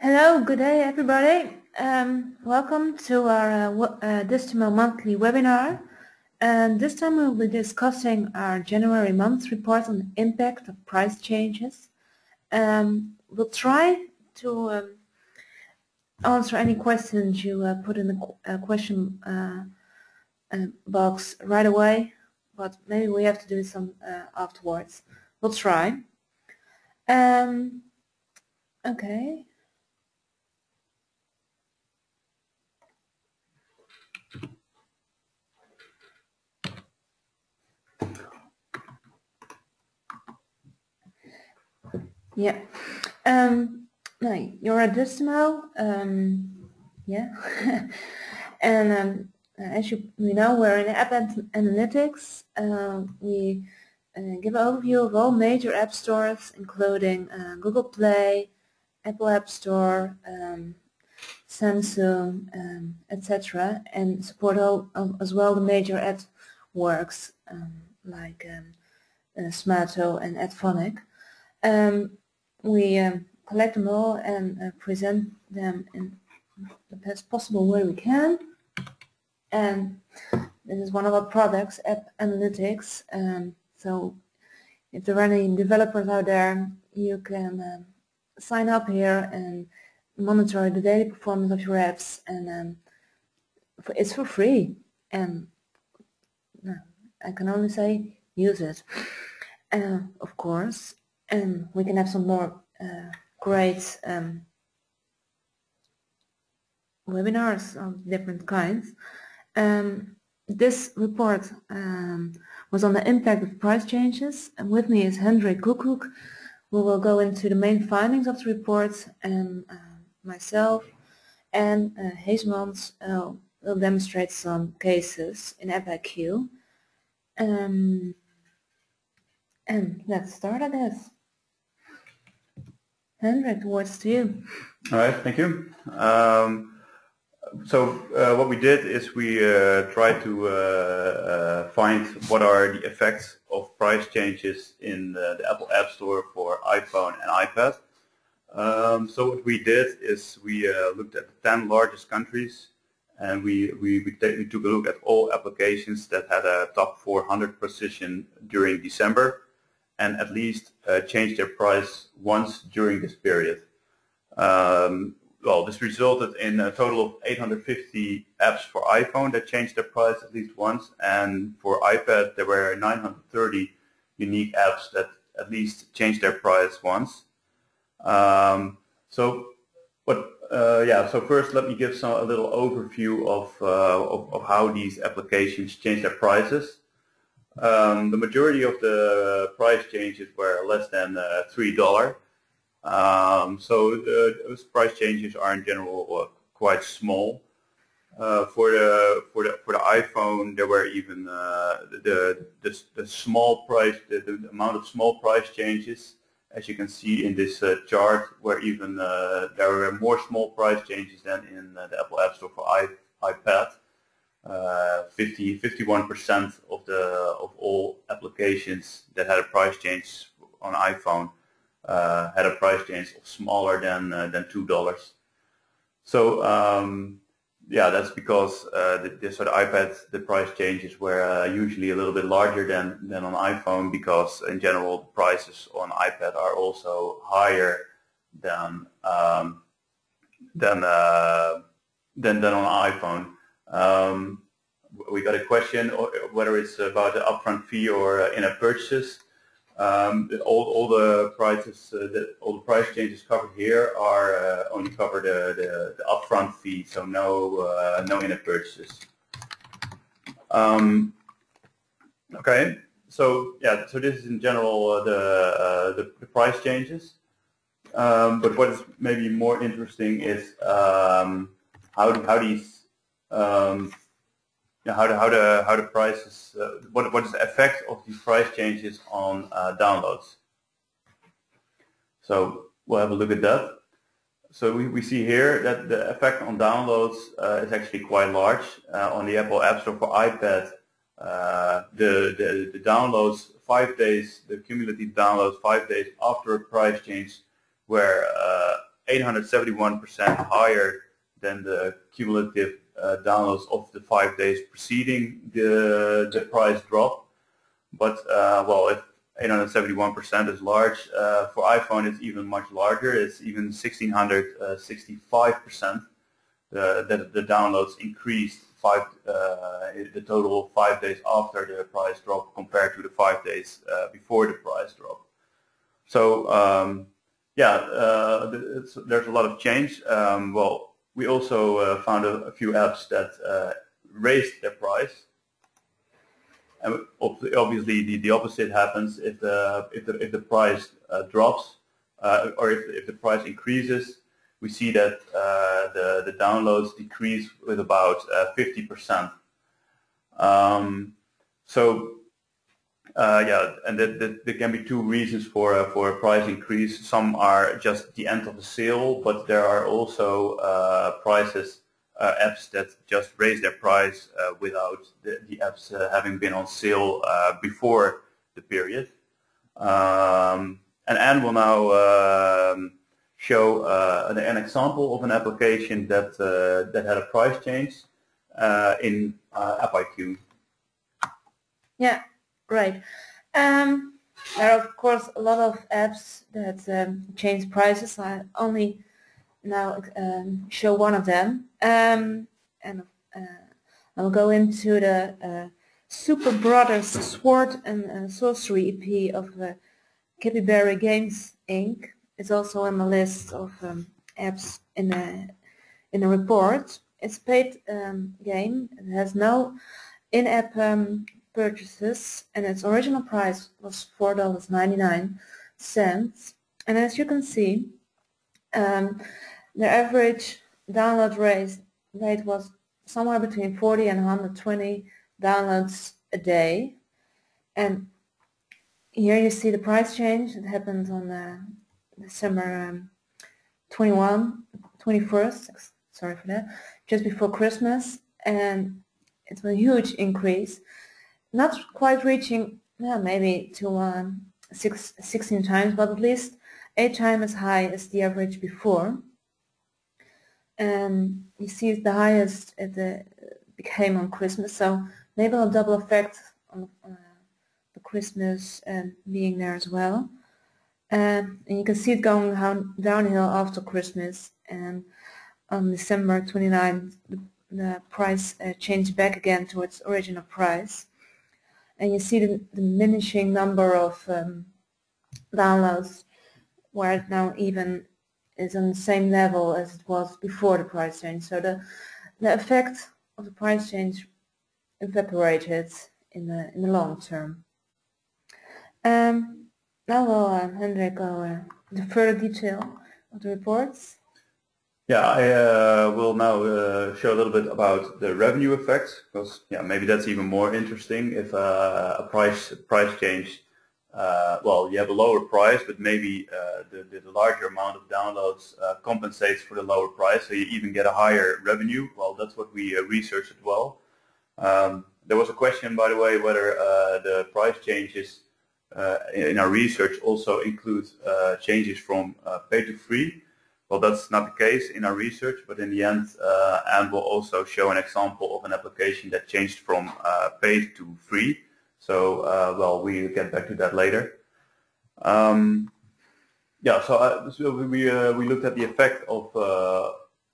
Hello, good day everybody. Welcome to our Distimo monthly webinar. And this time we'll be discussing our January month report on the impact of price changes. We'll try to answer any questions you put in the question box right away, but maybe we have to do some afterwards. We'll try. Okay. Yeah. No, you're at Distimo. Yeah. And as we know, we're in app analytics. We give an overview of all major app stores, including Google Play, Apple App Store, Samsung, etc., and support all as well the major ad works like Smarto and Adphonic. We collect them all and present them in the best possible way we can. And this is one of our products, App Analytics. So if there are any developers out there, you can sign up here and monitor the daily performance of your apps, and it's for free. And I can only say use it, of course. And we can have some more great webinars of different kinds. This report was on the impact of price changes, and with me is Hendrik Koekoek, who will go into the main findings of the report, and myself and Heesmans will demonstrate some cases in FAQ. And let's start, I guess. Hendrik, words to you. All right, thank you. What we did is we tried to find what are the effects of price changes in the Apple App Store for iPhone and iPad. So what we did is we looked at the 10 largest countries, and we took a look at all applications that had a top 400 position during December and at least changed their price once during this period. Well, this resulted in a total of 850 apps for iPhone that changed their price at least once, and for iPad there were 930 unique apps that at least changed their price once. So first let me give a little overview of how these applications change their prices. The majority of the price changes were less than $3. Those price changes are in general quite small. For the iPhone, there were even the small price, the amount of small price changes, as you can see in this chart, where even there were more small price changes than in the Apple App Store for iPad. 51% of all applications that had a price change on iPhone had a price change of smaller than $2. So that's because the iPad, the price changes were usually a little bit larger than on iPhone, because in general the prices on iPad are also higher than on iPhone. We got a question whether it's about the upfront fee or in-app purchases. All the prices, all the price changes covered here are only cover the upfront fee, so no in-app purchases. Okay, so this is in general the price changes. But what is maybe more interesting is how the prices, what is the effect of these price changes on downloads. So we'll have a look at that. So we see here that the effect on downloads is actually quite large. On the Apple App Store for iPad, the downloads 5 days, the cumulative downloads 5 days after a price change were 871% higher than the cumulative downloads of the 5 days preceding the price drop. But well, if 871% is large, for iPhone it's even much larger. It's even 1665%. The downloads increased the total 5 days after the price drop compared to the 5 days before the price drop. So yeah, there's a lot of change. Well, we also found a few apps that raised their price. And obviously, the opposite happens if the price drops, or if the price increases. We see that the downloads decrease with about 50%. Yeah, and there can be two reasons for a price increase. Some are just the end of the sale, but there are also apps that just raise their price without the apps having been on sale before the period. And Anne will now show an example of an application that had a price change in AppIQ. Yeah, right. There are of course a lot of apps that change prices. I only now show one of them, and I'll go into the Super Brothers Sword and Sorcery EP of Capybara Games Inc. It's also on the list of apps in the report. It's a paid game. It has no in-app purchases, and its original price was $4.99. And as you can see, the average download rate was somewhere between 40 and 120 downloads a day. And here you see the price change. It happened on December 21st, sorry for that, just before Christmas, and it's a huge increase, not quite reaching maybe to 16 times, but at least 8 times as high as the average before. And you see the highest it became on Christmas, so maybe a double effect on the Christmas being there as well. And you can see it going downhill after Christmas, and on December 29th the price changed back again to its original price, and you see the diminishing number of downloads, where it now even is on the same level as it was before the price change. So the effect of the price change evaporated in the long term. Now will Hendrik go into further detail of the reports. Yeah, I will now show a little bit about the revenue effects, because maybe that's even more interesting. If a price change, well, you have a lower price, but maybe the larger amount of downloads compensates for the lower price, so you even get a higher revenue. Well, that's what we researched as well. There was a question, by the way, whether the price changes in our research also include changes from pay to free. Well, that's not the case in our research, but in the end, Anne will also show an example of an application that changed from paid to free. So, well, we'll get back to that later. Yeah, so we looked at the effect of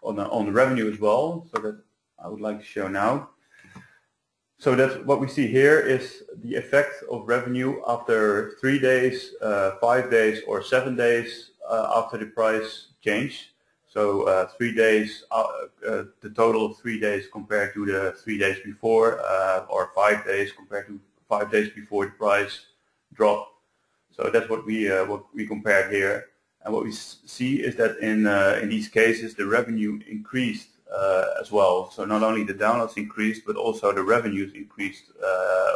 on the revenue as well. So that I would like to show now. So that's what we see here is the effect of revenue after 3 days, 5 days, or 7 days after the price change. So 3 days, the total of 3 days compared to the 3 days before, or 5 days compared to 5 days before the price dropped. So that's what we compared here, and what we see is that in these cases the revenue increased as well. So not only the downloads increased, but also the revenues increased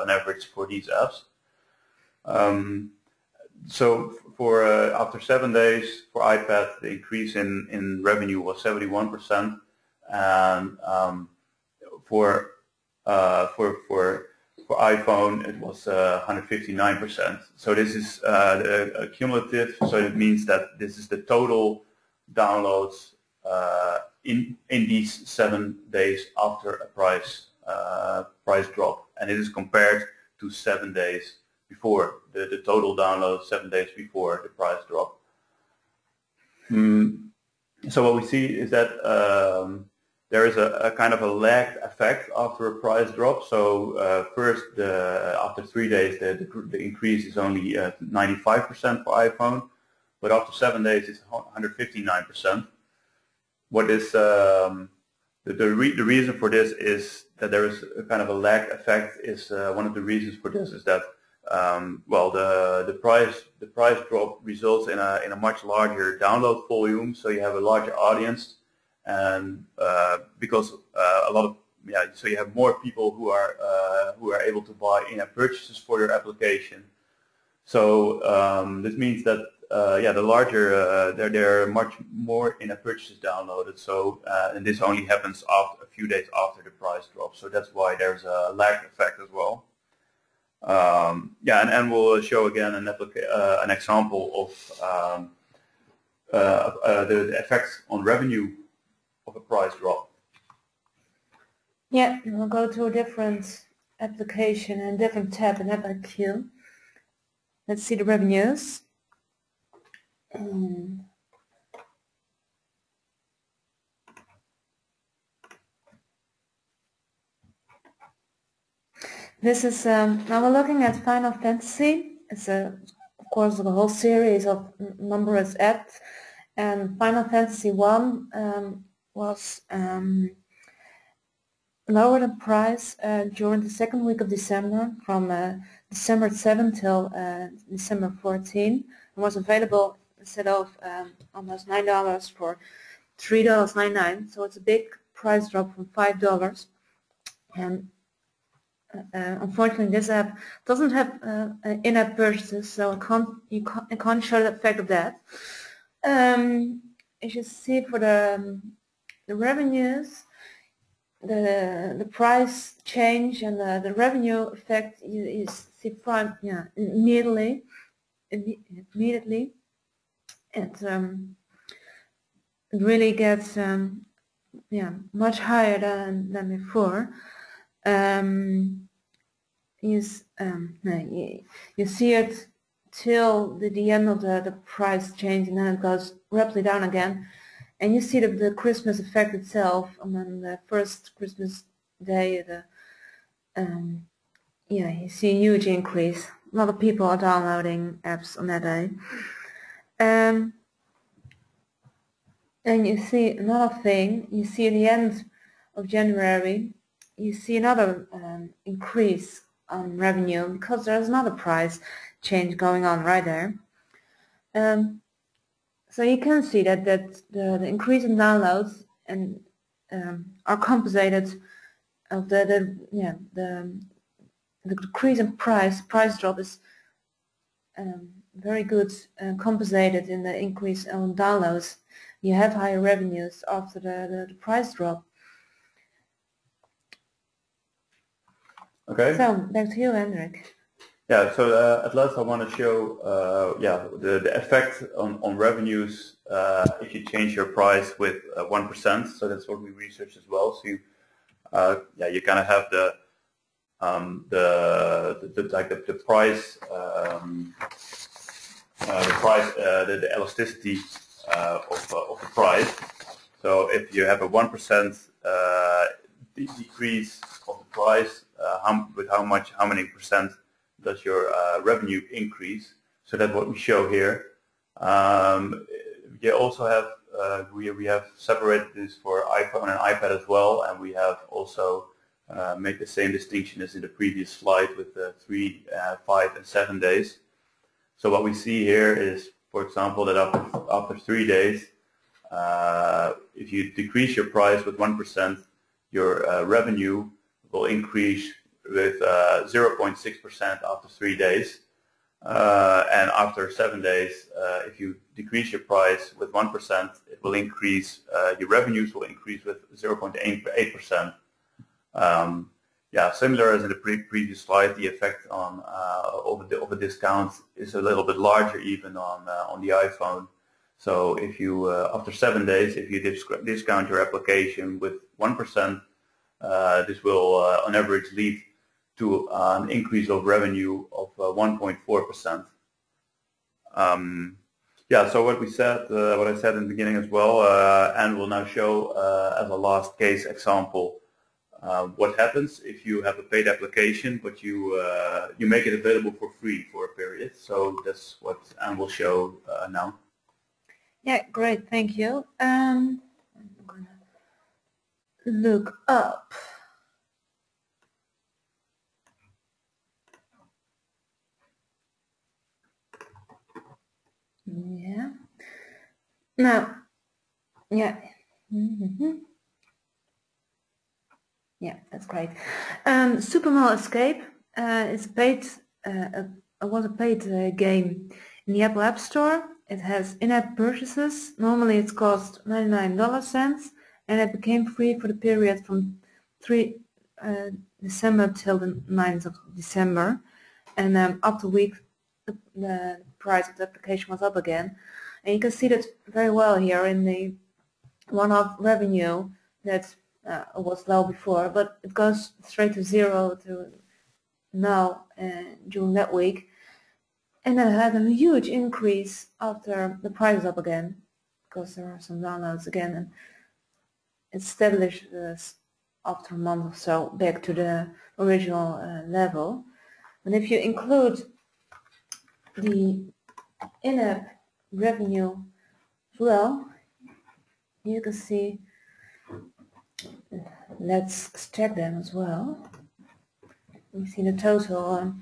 on average for these apps. So for after 7 days for iPad, the increase in revenue was 71%, and for iPhone it was 159%. So this is cumulative. So it means that this is the total downloads in these 7 days after a price drop, and it is compared to 7 days before the total downloads 7 days before the price drop. So what we see is that there is a kind of a lagged effect after a price drop. So first, after 3 days, the increase is only 95% for iPhone, but after 7 days, it's 159%. What is the reason for this is that there is a kind of a lag effect. Is one of the reasons for this is that well, the price drop results in a much larger download volume, so you have a larger audience, and because a lot of so you have more people who are able to buy in-app purchases for your application. So this means that the larger there are much more in-app purchases downloaded. So and this only happens after a few days after the price drop. So that's why there's a lag effect as well. And we'll show again an example of the effects on revenue of a price drop. Yeah, we'll go to a different application and different tab in FAQ. Let's see the revenues. This is now we're looking at Final Fantasy. It's of course a whole series of numerous apps, and Final Fantasy 1 was lowered in price during the second week of December, from December 7 till December 14, and was available instead of almost $9 for $3.99. So it's a big price drop from $5. And unfortunately, this app doesn't have in-app purchases, so it can't show the effect of that. As you see, for the revenues, the price change and the revenue effect you see immediately. It really gets much higher than before. You see it till the end of the price change, and then it goes rapidly down again. And you see the Christmas effect itself, and then the first Christmas day, you see a huge increase. A lot of people are downloading apps on that day. And you see another thing, you see at the end of January, you see another increase on revenue, because there's another price change going on right there. So you can see that the increase in downloads and are compensated of the decrease in price drop is very good compensated in the increase on downloads. You have higher revenues after the price drop. Okay. So back to you, Hendrik. Yeah. So at last, I want to show the effect on revenues if you change your price with 1%. So that's what we researched as well. So you you kind of have the price the elasticity of the price. So if you have a 1% decrease of the price, how many percent does your revenue increase? So that's what we show here. You also have we have separated this for iPhone and iPad as well, and we have also made the same distinction as in the previous slide with the 3, 5, and 7 days. So what we see here is, for example, that after 3 days, if you decrease your price with 1%, your revenue will increase with 0.6% after 3 days. And after 7 days, if you decrease your price with 1%, it will increase, your revenues will increase with 0.8%. Similar as in the previous slide, the effect of a discount is a little bit larger even on the iPhone. So if you, after 7 days, if you discount your application with 1%, this will on average lead to an increase of revenue of 1.4%. Yeah, so what I said in the beginning as well, and will now show as a last case example what happens if you have a paid application, but you make it available for free for a period. So that's what Anne will show now. Yeah, great, thank you. I'm gonna look up. Yeah. Now, yeah. Yeah, that's great. Supermall Escape is paid. Was a paid game in the Apple App Store. It has in-app purchases. Normally, it cost 99 cents, and it became free for the period from 3 December till the 9th of December. And after a week, the price of the application was up again. And you can see that very well here in the one-off revenue that was low before, but it goes straight to zero to now during that week, and it had a huge increase after the price is up again, because there are some downloads again, and it established after a month or so back to the original level. And if you include the in-app revenue as well, you can see, let's check them as well. We see the total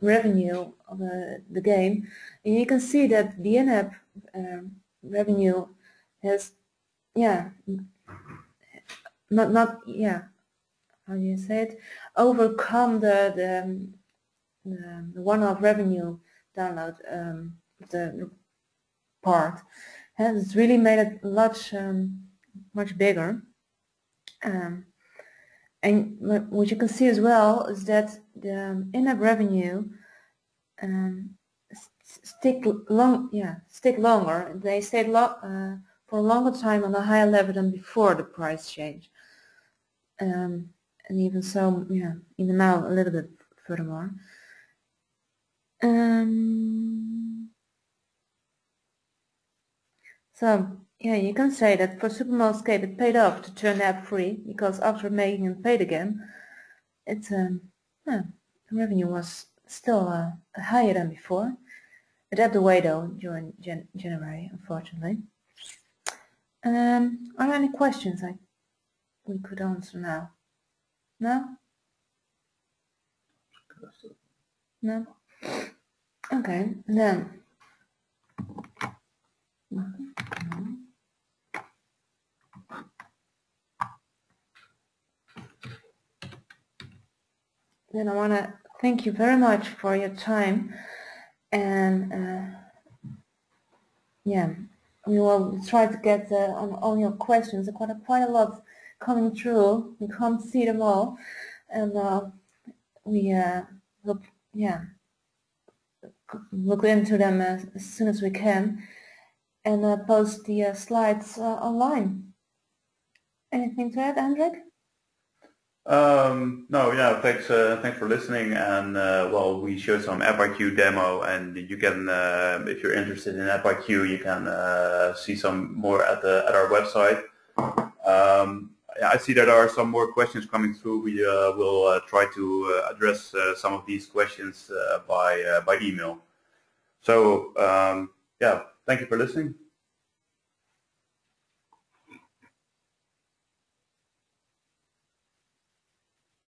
revenue of the game, and you can see that the in-app revenue has, yeah, not how do you say it, overcome the one-off revenue download the part, and it's really made it much bigger. And what you can see as well is that the in-app revenue stick longer. They stayed for a longer time on a higher level than before the price change. And even so, yeah, even now a little bit furthermore. So yeah, you can say that for Supermall Escape it paid off to turn the app free, because after making it paid again, it's the revenue was still higher than before. It ebbed away though during January, unfortunately. Are there any questions we could answer now? No? No? Okay, then. Then I want to thank you very much for your time, and yeah, we will try to get on all your questions. There are quite a lot coming through. We can't see them all, and we look into them as soon as we can, and post the slides online. Anything to add, Hendrik? No, yeah, thanks for listening, and well, we showed some FIQ demo, and you can, if you're interested in FIQ, you can see some more at our website. I see that there are some more questions coming through. We will try to address some of these questions by email. So yeah, thank you for listening.